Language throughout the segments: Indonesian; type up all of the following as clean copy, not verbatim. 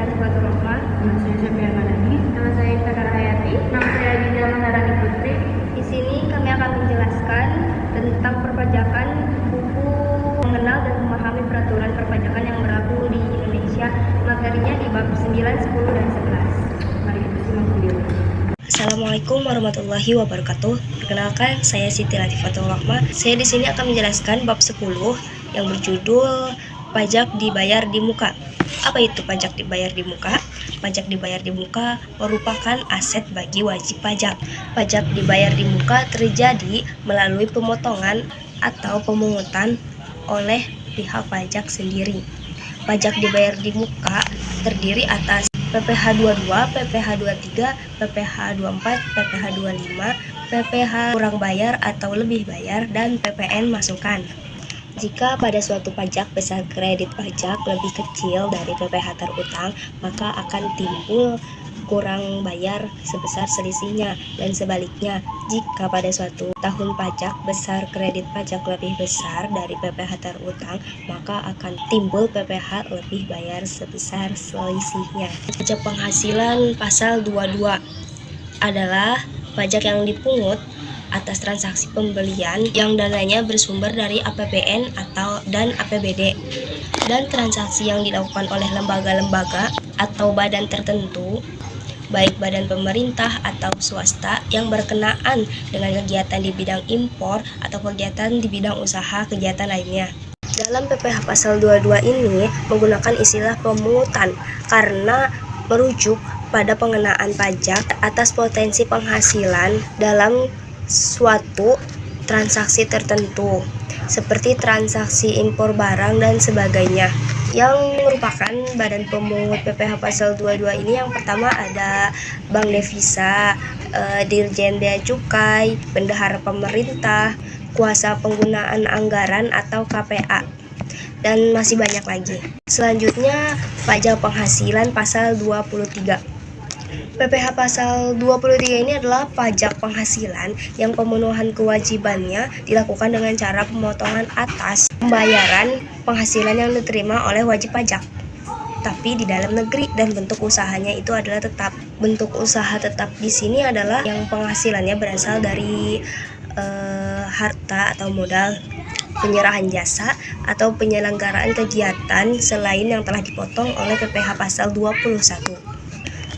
Latifah Rahma. Nama saya Sepia Madani. Nama saya Intan Hayati. Nama saya Dinda Maharani Putri. Di sini kami akan menjelaskan tentang perpajakan, buku mengenal dan memahami peraturan perpajakan yang berlaku di Indonesia. Materinya di bab 9, 10, dan 11. Mari kita simak video. Assalamualaikum warahmatullahi wabarakatuh. Perkenalkan, saya Siti Latifah Rahma. Saya di sini akan menjelaskan bab 10 yang berjudul pajak dibayar di muka. Apa itu pajak dibayar di muka? Pajak dibayar di muka merupakan aset bagi wajib pajak. Pajak dibayar di muka terjadi melalui pemotongan atau pemungutan oleh pihak pajak sendiri. Pajak dibayar di muka terdiri atas PPh 22, PPh 23, PPh 24, PPh 25, PPh kurang bayar atau lebih bayar, dan PPN masukan. Jika pada suatu pajak besar kredit pajak lebih kecil dari PPh terutang, maka akan timbul kurang bayar sebesar selisihnya, dan sebaliknya, jika pada suatu tahun pajak besar kredit pajak lebih besar dari PPh terutang, maka akan timbul PPh lebih bayar sebesar selisihnya. Pajak penghasilan pasal 22 adalah pajak yang dipungut atas transaksi pembelian yang dananya bersumber dari APBN dan APBD, dan transaksi yang dilakukan oleh lembaga-lembaga atau badan tertentu, baik badan pemerintah atau swasta yang berkenaan dengan kegiatan di bidang impor atau kegiatan di bidang usaha kegiatan lainnya. Dalam PPh pasal 22 ini menggunakan istilah pemungutan karena merujuk pada pengenaan pajak atas potensi penghasilan dalam suatu transaksi tertentu, seperti transaksi impor barang dan sebagainya. Yang merupakan badan pemungut PPh pasal 22 ini, yang pertama ada Bank Devisa, Dirjen Bea Cukai, Bendahara Pemerintah, Kuasa Penggunaan Anggaran atau KPA, dan masih banyak lagi. Selanjutnya, pajak penghasilan pasal 23. PPh pasal 23 ini adalah pajak penghasilan yang pemenuhan kewajibannya dilakukan dengan cara pemotongan atas pembayaran penghasilan yang diterima oleh wajib pajak, tapi di dalam negeri, dan bentuk usahanya itu adalah tetap. Bentuk usaha tetap di sini adalah yang penghasilannya berasal dari harta atau modal, penyerahan jasa, atau penyelenggaraan kegiatan selain yang telah dipotong oleh PPh pasal 21.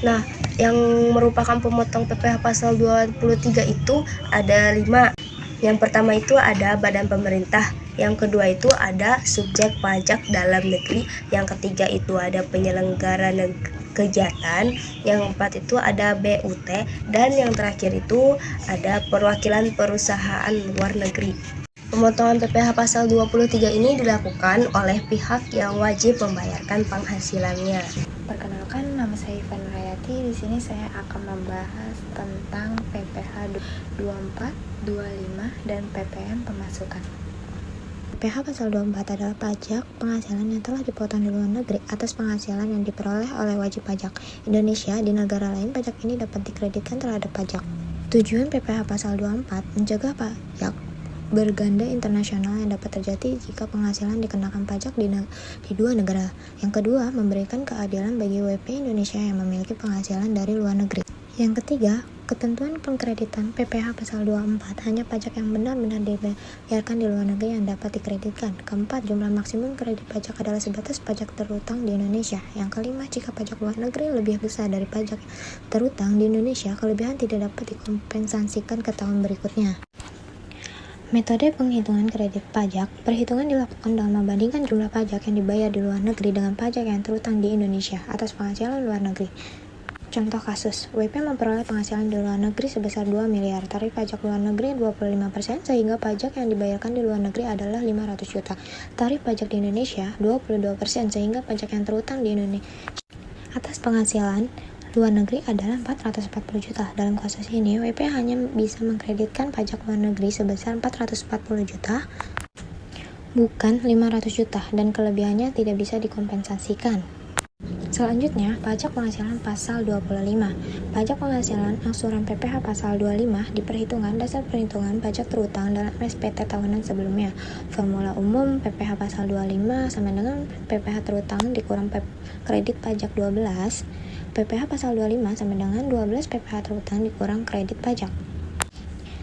Nah, yang merupakan pemotong PPh pasal 23 itu ada 5. Yang pertama itu ada badan pemerintah, yang kedua itu ada subjek pajak dalam negeri, yang ketiga itu ada penyelenggara kegiatan, yang keempat itu ada BUT, dan yang terakhir itu ada perwakilan perusahaan luar negeri. Pemotongan PPh pasal 23 ini dilakukan oleh pihak yang wajib membayarkan penghasilannya. Perkenalkan, nama saya Ivan Hayati. Di sini saya akan membahas tentang PPh 24, 25, dan PPN pemasukan. PPh pasal 24 adalah pajak penghasilan yang telah dipotong di luar negeri atas penghasilan yang diperoleh oleh wajib pajak Indonesia. Di negara lain, pajak ini dapat dikreditkan terhadap pajak. Tujuan PPh pasal 24 mencegah pajak berganda internasional yang dapat terjadi jika penghasilan dikenakan pajak di dua negara. Yang kedua, memberikan keadilan bagi WP Indonesia yang memiliki penghasilan dari luar negeri. Yang ketiga, ketentuan pengkreditan PPh pasal 24 hanya pajak yang benar-benar dibayarkan di luar negeri yang dapat dikreditkan. Keempat, jumlah maksimum kredit pajak adalah sebatas pajak terutang di Indonesia. Yang kelima, jika pajak luar negeri lebih besar dari pajak terutang di Indonesia, kelebihan tidak dapat dikompensasikan ke tahun berikutnya. Metode penghitungan kredit pajak. Perhitungan dilakukan dengan membandingkan jumlah pajak yang dibayar di luar negeri dengan pajak yang terutang di Indonesia atas penghasilan luar negeri. Contoh kasus, WP memperoleh penghasilan di luar negeri sebesar 2 miliar, tarif pajak luar negeri 25%, sehingga pajak yang dibayarkan di luar negeri adalah 500 juta. Tarif pajak di Indonesia 22%, sehingga pajak yang terutang di Indonesia atas penghasilan luar negeri adalah 440 juta. Dalam kasus ini, WP hanya bisa mengkreditkan pajak luar negeri sebesar 440 juta, bukan 500 juta, dan kelebihannya tidak bisa dikompensasikan. Selanjutnya, pajak penghasilan pasal 25. Pajak penghasilan angsuran PPh pasal 25 diperhitungkan dasar perhitungan pajak terutang dalam SPT tahunan sebelumnya. Formula umum PPh pasal 25 sama dengan PPh terutang dikurang kredit pajak 12. PPh pasal 25 sama dengan 12 PPh terutang dikurang kredit pajak.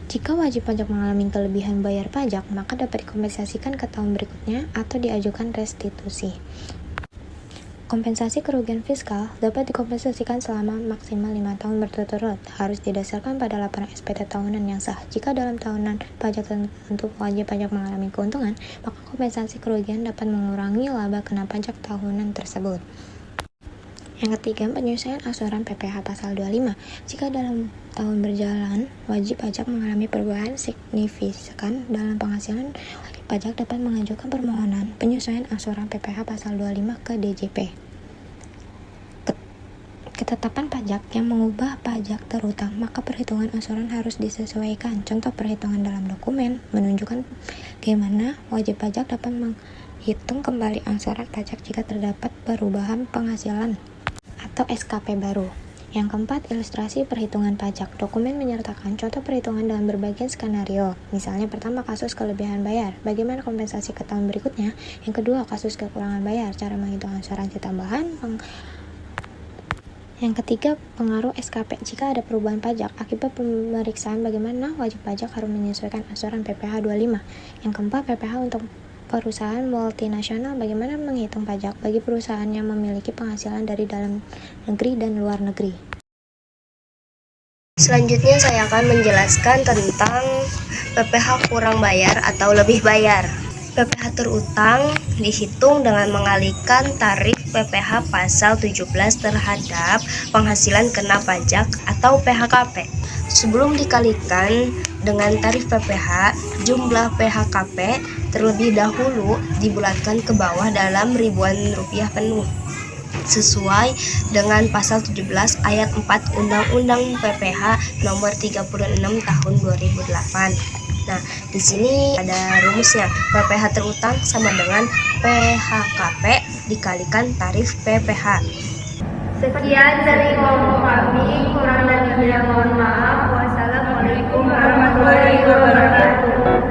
Jika wajib pajak mengalami kelebihan bayar pajak, maka dapat dikompensasikan ke tahun berikutnya atau diajukan restitusi. Kompensasi kerugian fiskal dapat dikompensasikan selama maksimal 5 tahun berturut-turut. Harus didasarkan pada laporan SPT tahunan yang sah. Jika dalam tahunan pajak tertentu wajib pajak mengalami keuntungan, maka kompensasi kerugian dapat mengurangi laba kena pajak tahunan tersebut. Yang ketiga, penyesuaian angsuran PPh pasal 25. Jika dalam tahun berjalan, wajib pajak mengalami perubahan signifikan dalam penghasilan, wajib pajak dapat mengajukan permohonan penyesuaian angsuran PPh pasal 25 ke DJP. Ketetapan pajak yang mengubah pajak terutang, maka perhitungan angsuran harus disesuaikan. Contoh perhitungan dalam dokumen menunjukkan bagaimana wajib pajak dapat menghitung kembali angsuran pajak jika terdapat perubahan penghasilan atau SKP baru. Yang keempat, ilustrasi perhitungan pajak. Dokumen menyertakan contoh perhitungan dalam berbagai skenario. Misalnya pertama, kasus kelebihan bayar, bagaimana kompensasi ke tahun berikutnya. Yang kedua, kasus kekurangan bayar, cara menghitung asuransi tambahan. Yang ketiga, pengaruh SKP. Jika ada perubahan pajak akibat pemeriksaan, bagaimana wajib pajak harus menyesuaikan angsuran PPh 25. Yang keempat, PPh untuk perusahaan multinasional, bagaimana menghitung pajak bagi perusahaan yang memiliki penghasilan dari dalam negeri dan luar negeri. Selanjutnya saya akan menjelaskan tentang PPh kurang bayar atau lebih bayar. PPh terutang dihitung dengan mengalihkan tarif PPh pasal 17 terhadap penghasilan kena pajak atau PHKP. Sebelum dikalikan dengan tarif PPh, jumlah PHKP terlebih dahulu dibulatkan ke bawah dalam ribuan rupiah penuh, sesuai dengan pasal 17 ayat 4 Undang-Undang PPh nomor 36 tahun 2008. Nah, di sini ada rumusnya. PPh terutang sama dengan PHKP dikalikan tarif PPh. Sekian dari kelompok kami, kurang dan lebihnya mohon maaf. Wassalamualaikum warahmatullahi wabarakatuh.